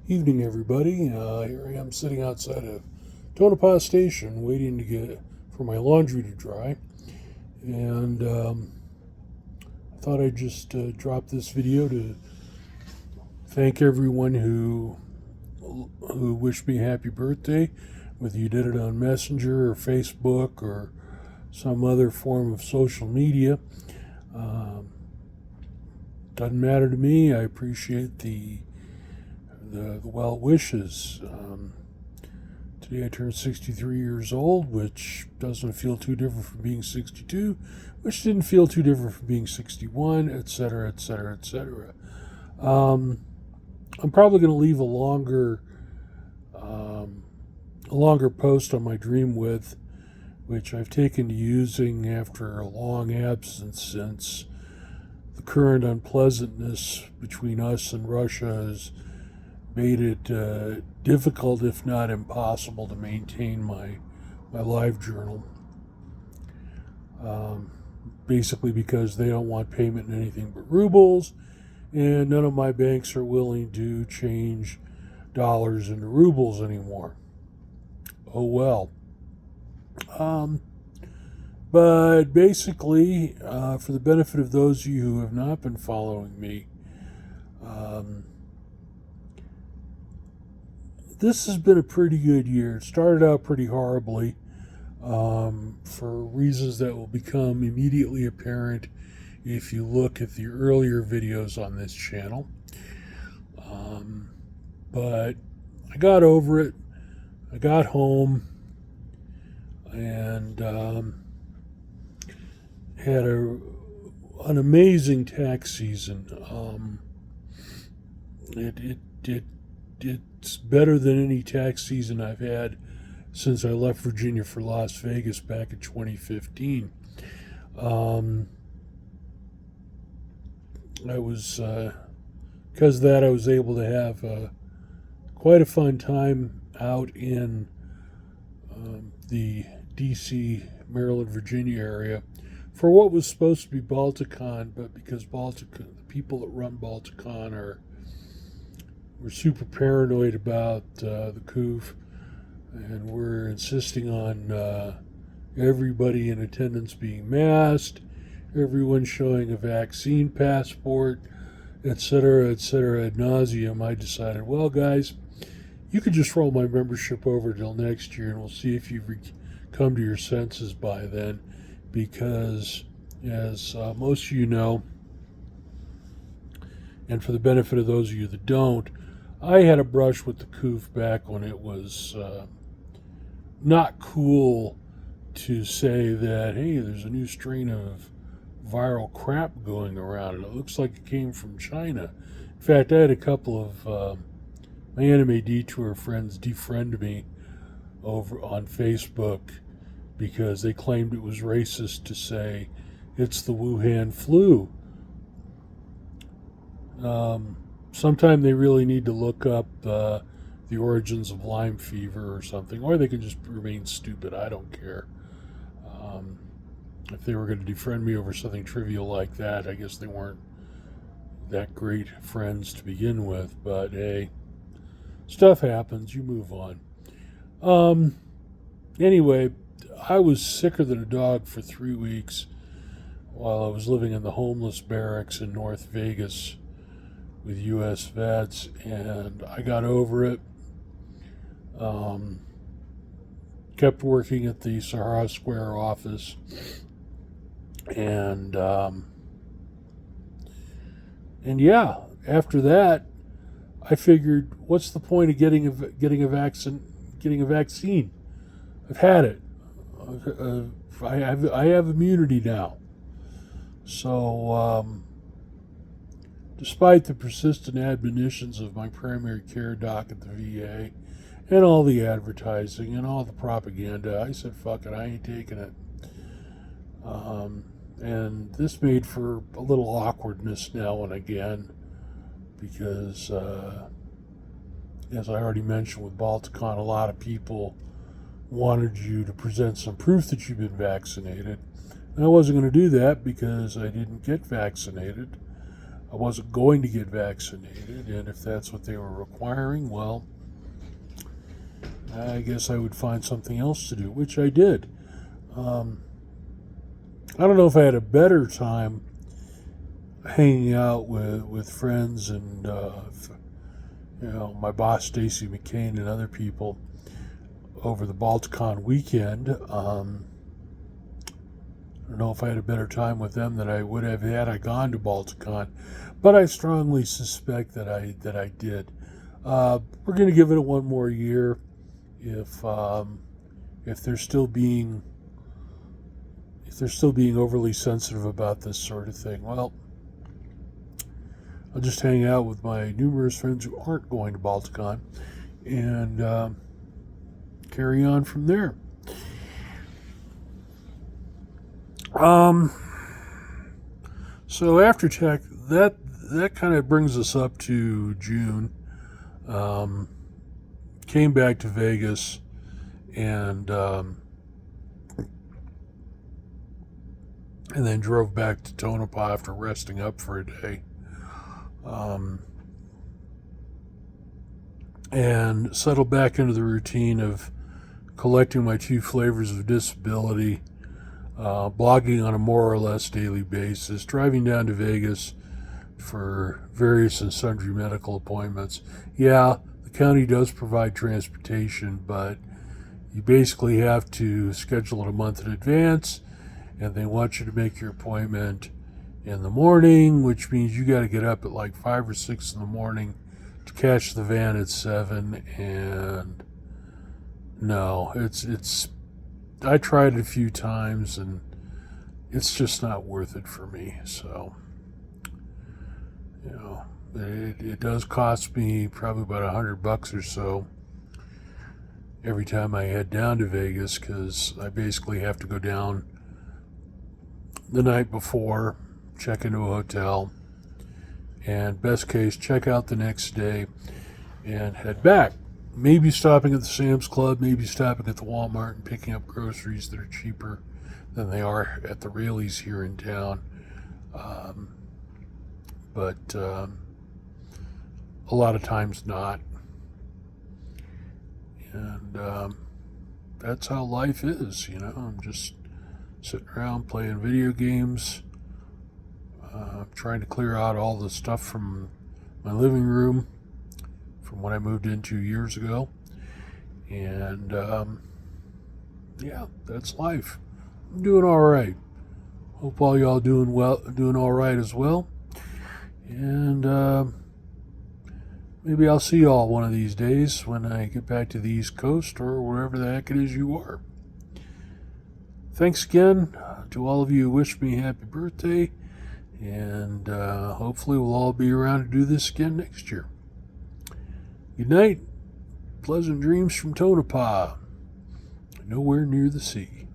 Evening, everybody. Here I am sitting outside of Tonopah Station waiting to get for my laundry to dry. And I thought I'd just drop this video to thank everyone who wished me happy birthday, whether you did it on Messenger or Facebook or some other form of social media. Doesn't matter to me. I appreciate the well wishes. Today I turned 63 years old, which doesn't feel too different from being 62, which didn't feel too different from being 61, etc., etc., etc. I'm probably going to leave a longer post on my Dreamwidth, which I've taken to using after a long absence since the current unpleasantness between us and Russia has made it difficult, if not impossible, to maintain my live journal. Basically because they don't want payment in anything but rubles, and none of my banks are willing to change dollars into rubles anymore. Oh well. But basically, for the benefit of those of you who have not been following me, this has been a pretty good year. It started out pretty horribly for reasons that will become immediately apparent if you look at the earlier videos on this channel. But I got over it. I got home and had an amazing tax season. It's better than any tax season I've had since I left Virginia for Las Vegas back in 2015. Because of that, I was able to have quite a fun time out in the D.C., Maryland, Virginia area for what was supposed to be Balticon, but because the people that run Balticon were super paranoid about the COOF, and we're insisting on everybody in attendance being masked, everyone showing a vaccine passport, etc., etc., ad nauseum. I decided, well, guys, you could just roll my membership over till next year, and we'll see if you've come to your senses by then, because as most of you know, and for the benefit of those of you that don't, I had a brush with the COOF back when it was not cool to say that, hey, there's a new strain of viral crap going around, and it looks like it came from China. In fact, I had a couple of my Anime Detour friends defriend me over on Facebook because they claimed it was racist to say it's the Wuhan flu. Sometime they really need to look up the origins of Lyme fever or something, or they can just remain stupid. I don't care. If they were going to defriend me over something trivial like that, I guess they weren't that great friends to begin with. But hey, stuff happens. You move on. Anyway, I was sicker than a dog for 3 weeks while I was living in the homeless barracks in North Vegas with U.S. vets, and I got over it. Kept working at the Sahara Square office, and yeah, after that, I figured, what's the point of getting a vaccine? I've had it. I have immunity now. So, despite the persistent admonitions of my primary care doc at the VA and all the advertising and all the propaganda, I said, fuck it, I ain't taking it. And this made for a little awkwardness now and again because, as I already mentioned with Balticon, a lot of people wanted you to present some proof that you've been vaccinated. And I wasn't going to do that because I didn't get vaccinated. I wasn't going to get vaccinated, and if that's what they were requiring, well, I guess I would find something else to do, which I did. I don't know if I had a better time hanging out with friends and my boss Stacy McCain and other people over the Balticon weekend. I don't know if I had a better time with them than I would have had I gone to Balticon, but I strongly suspect that I did. We're going to give it one more year. If they're still being overly sensitive about this sort of thing, well, I'll just hang out with my numerous friends who aren't going to Balticon and carry on from there. So after tech, that kind of brings us up to June. Came back to Vegas and then drove back to Tonopah after resting up for a day. And settled back into the routine of collecting my 2 flavors of disability, blogging on a more or less daily basis, driving down to Vegas for various and sundry medical appointments. Yeah, the county does provide transportation, but you basically have to schedule it a month in advance, and they want you to make your appointment in the morning, which means you got to get up at like 5 or 6 in the morning to catch the van at 7. And no, it's I tried it a few times and it's just not worth it for me. So it does cost me probably about $100 or so every time I head down to Vegas, because I basically have to go down the night before, check into a hotel, and best case, check out the next day and head back. Maybe stopping at the Sam's Club, maybe stopping at the Walmart and picking up groceries that are cheaper than they are at the Raley's here in town. But a lot of times not. And that's how life is, I'm just sitting around playing video games, trying to clear out all the stuff from my living room from when I moved in 2 years ago. And yeah, that's life. I'm doing all right. Hope all y'all doing all right as well. And maybe I'll see y'all one of these days when I get back to the East Coast or wherever the heck it is you are. Thanks again to all of you who wished me happy birthday, and hopefully we'll all be around to do this again next year. Good night. Pleasant dreams from Tonopah, nowhere near the sea.